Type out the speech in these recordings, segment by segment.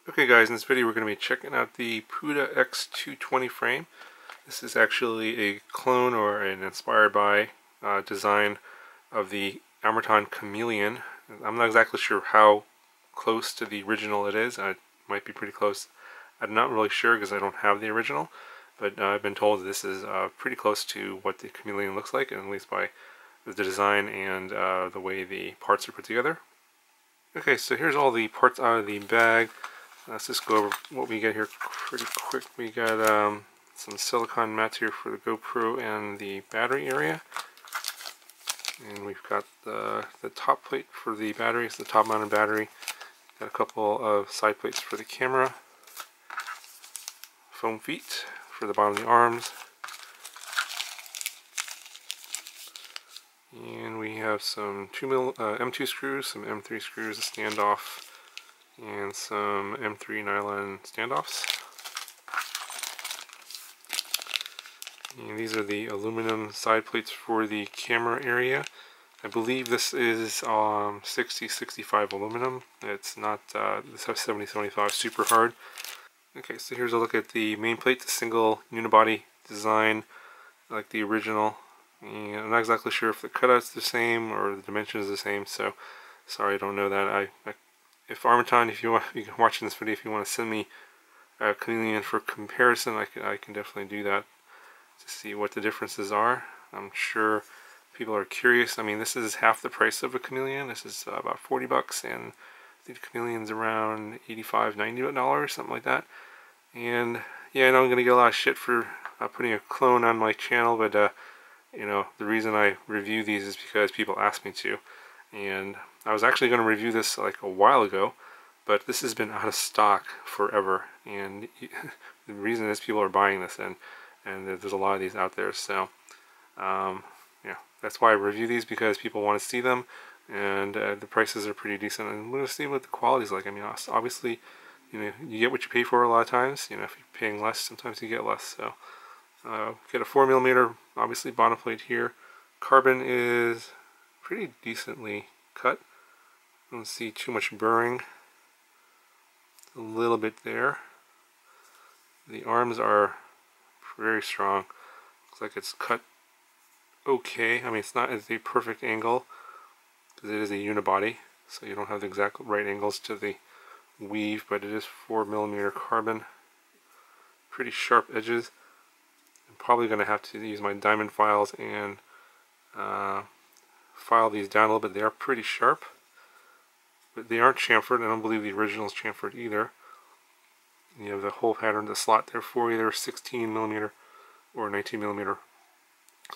Okay guys, in this video we're going to be checking out the PUDA X220 frame. This is actually a clone or an inspired by design of the Armattan Chameleon. I'm not exactly sure how close to the original it is. It might be pretty close. I'm not really sure because I don't have the original, but I've been told this is pretty close to what the Chameleon looks like, at least by the design and the way the parts are put together. Okay, so here's all the parts out of the bag. Let's just go over what we get here pretty quick. We got some silicone mats here for the GoPro and the battery area. And we've got the top plate for the batteries, the top mounted battery. Got a couple of side plates for the camera. Foam feet for the bottom of the arms. And we have some M2 screws, some M3 screws, a standoff, and some M3 nylon standoffs. And these are the aluminum side plates for the camera area. I believe this is 60-65 aluminum. It's not this has 70-75 super hard. Okay, so here's a look at the main plate, the single unibody design like the original. And I'm not exactly sure if the cutout's the same or the dimensions the same, so sorry, I don't know that. If Armattan, if you're watching this video, if you want to send me a Chameleon for comparison, I can definitely do that to see what the differences are. I'm sure people are curious. I mean, this is half the price of a Chameleon. This is about 40 bucks, and I think the Chameleon's around $85-$90, something like that. And yeah, I know I'm going to get a lot of shit for putting a clone on my channel, but you know, the reason I review these is because people ask me to. And I was actually going to review this like a while ago, but this has been out of stock forever, and the reason is people are buying this, and there's a lot of these out there. So yeah, that's why I review these, because people want to see them, and the prices are pretty decent, and we're going to see what the quality's like. I mean, obviously, you know, you get what you pay for a lot of times. You know, if you're paying less, sometimes you get less. So get a 4mm, obviously, bottom plate here. Carbon is pretty decently cut. Don't see too much burring. A little bit there. The arms are very strong. Looks like it's cut okay. I mean, it's not at the perfect angle because it is a unibody, so you don't have the exact right angles to the weave, but it is 4mm carbon. Pretty sharp edges. I'm probably going to have to use my diamond files and file these down a little bit. They are pretty sharp, but they aren't chamfered. I don't believe the original is chamfered either. You have the whole pattern, the slot there for either 16mm or 19mm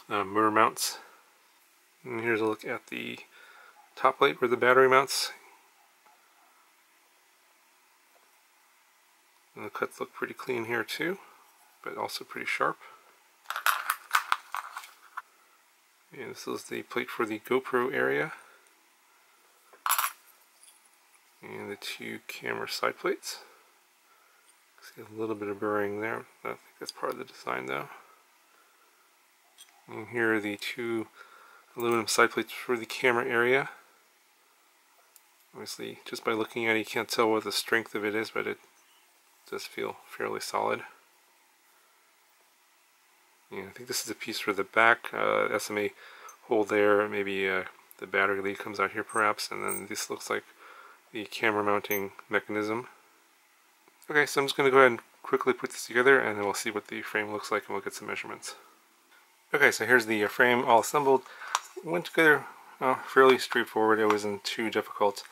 mirror mounts. And here's a look at the top plate where the battery mounts. And the cuts look pretty clean here too, but also pretty sharp. And this is the plate for the GoPro area. And the two camera side plates. See a little bit of burring there. I think that's part of the design though. And here are the two aluminum side plates for the camera area. Obviously, just by looking at it, you can't tell what the strength of it is, but it does feel fairly solid. Yeah, I think this is a piece for the back, SMA hole there, maybe the battery lead comes out here perhaps, and then this looks like the camera mounting mechanism. Okay, so I'm just going to go ahead and quickly put this together, and then we'll see what the frame looks like, and we'll get some measurements. Okay, so here's the frame all assembled. It went together fairly straightforward. It wasn't too difficult.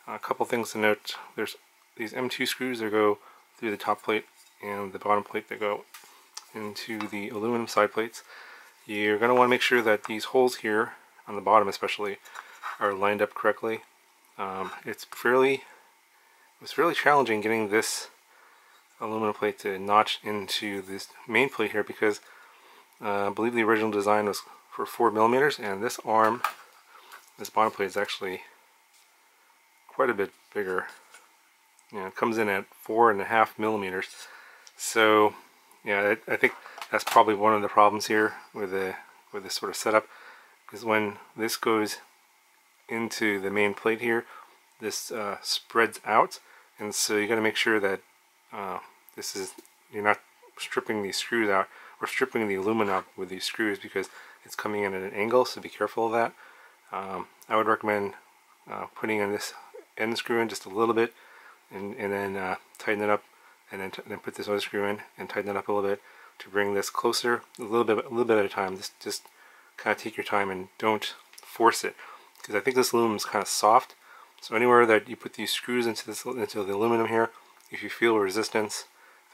A couple things to note. There's these M2 screws that go through the top plate and the bottom plate that go into the aluminum side plates. You're going to want to make sure that these holes here, on the bottom especially, are lined up correctly. It was fairly challenging getting this aluminum plate to notch into this main plate here, because I believe the original design was for 4mm, and this arm, this bottom plate, is actually quite a bit bigger. You know, it comes in at 4.5mm. So yeah, I think that's probably one of the problems here with this sort of setup, is when this goes into the main plate here, this spreads out, And so you got to make sure that you're not stripping these screws out or stripping the aluminum out with these screws, because it's coming in at an angle, so be careful of that. I would recommend putting in this end screw in just a little bit, and then tighten it up, and then put this other screw in and tighten it up a little bit to bring this closer, a little bit at a time. Just kind of take your time and don't force it, because I think this aluminum is kind of soft. So anywhere that you put these screws into the aluminum here, if you feel resistance,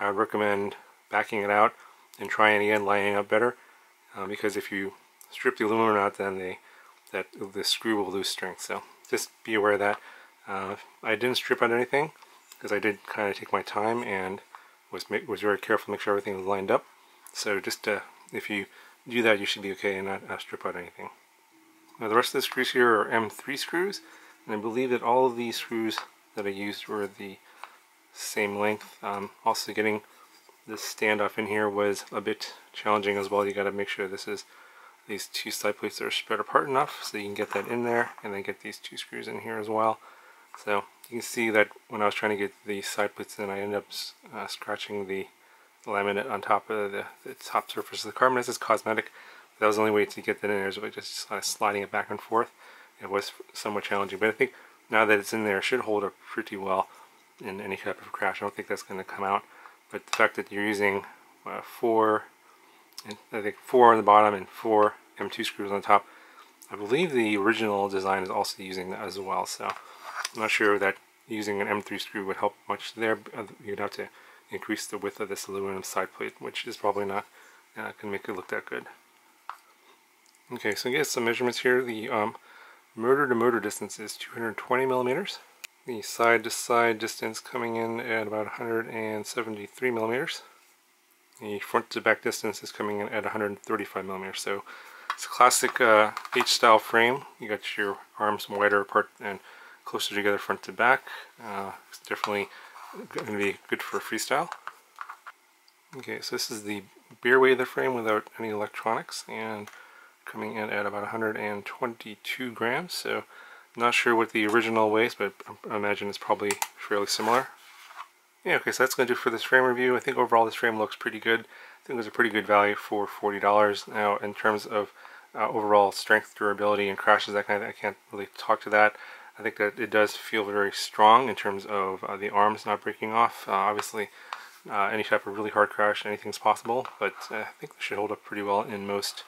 I would recommend backing it out and trying again, lining up better, because if you strip the aluminum out, then the screw will lose strength. So just be aware of that. I didn't strip out anything because I did kind of take my time and was very careful to make sure everything was lined up. So just if you do that, you should be okay and not strip out anything. Now the rest of the screws here are M3 screws, and I believe that all of these screws that I used were the same length. Also getting this standoff in here was a bit challenging as well. You got to make sure these two side plates are spread apart enough so you can get that in there, and then get these two screws in here as well. So you can see that when I was trying to get the side plates in, I ended up scratching the laminate on top of the top surface of the carbon. This is cosmetic. That was the only way to get that in there, is by just sliding it back and forth. It was somewhat challenging, but I think now that it's in there, it should hold up pretty well in any type of crash. I don't think that's going to come out, but the fact that you're using I think four on the bottom and 4 M2 screws on the top, I believe the original design is also using that as well. So I'm not sure that using an M3 screw would help much there. You'd have to increase the width of this aluminum side plate, which is probably not going to make it look that good. Okay, so get some measurements here. The motor to motor distance is 220 millimeters. The side to side distance coming in at about 173 millimeters. The front to back distance is coming in at 135 millimeters. So it's a classic H-style frame. You got your arms wider apart and closer together front to back. It's definitely going to be good for freestyle. Okay, so this is the bare weight of the frame without any electronics, and coming in at about 122 grams. So not sure what the original weighs, but I imagine it's probably fairly similar. Yeah, okay, so that's going to do for this frame review. I think overall this frame looks pretty good. I think it was a pretty good value for $40. Now, in terms of overall strength, durability, and crashes, that kind of thing, I can't really talk to that. I think that it does feel very strong in terms of the arms not breaking off. Obviously, any type of really hard crash, anything's possible, but I think it should hold up pretty well in most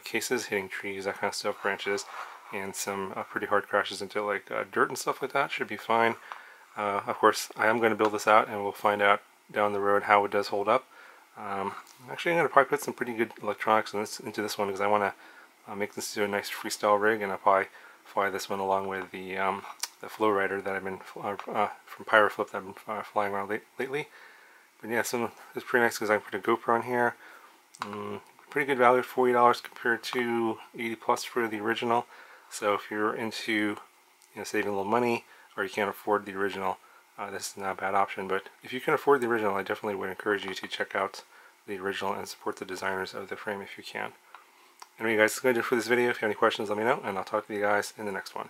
cases, hitting trees, that kind of stuff, branches, and some pretty hard crashes into like dirt and stuff like that should be fine. Of course, I am going to build this out, and we'll find out down the road how it does hold up. Actually, I'm going to probably put some pretty good electronics into this one, because I want to make this into a nice freestyle rig, and I'll probably fly this one along with the flow rider that I've been from Pyroflip that I've been flying around lately. But yeah, so it's pretty nice because I can put a GoPro on here. Pretty good value at $40 compared to 80 plus for the original. So if you're into saving a little money, or you can't afford the original, this is not a bad option. But if you can afford the original, I definitely would encourage you to check out the original and support the designers of the frame if you can. Anyway guys, that's going to do it for this video. If you have any questions, let me know, and I'll talk to you guys in the next one.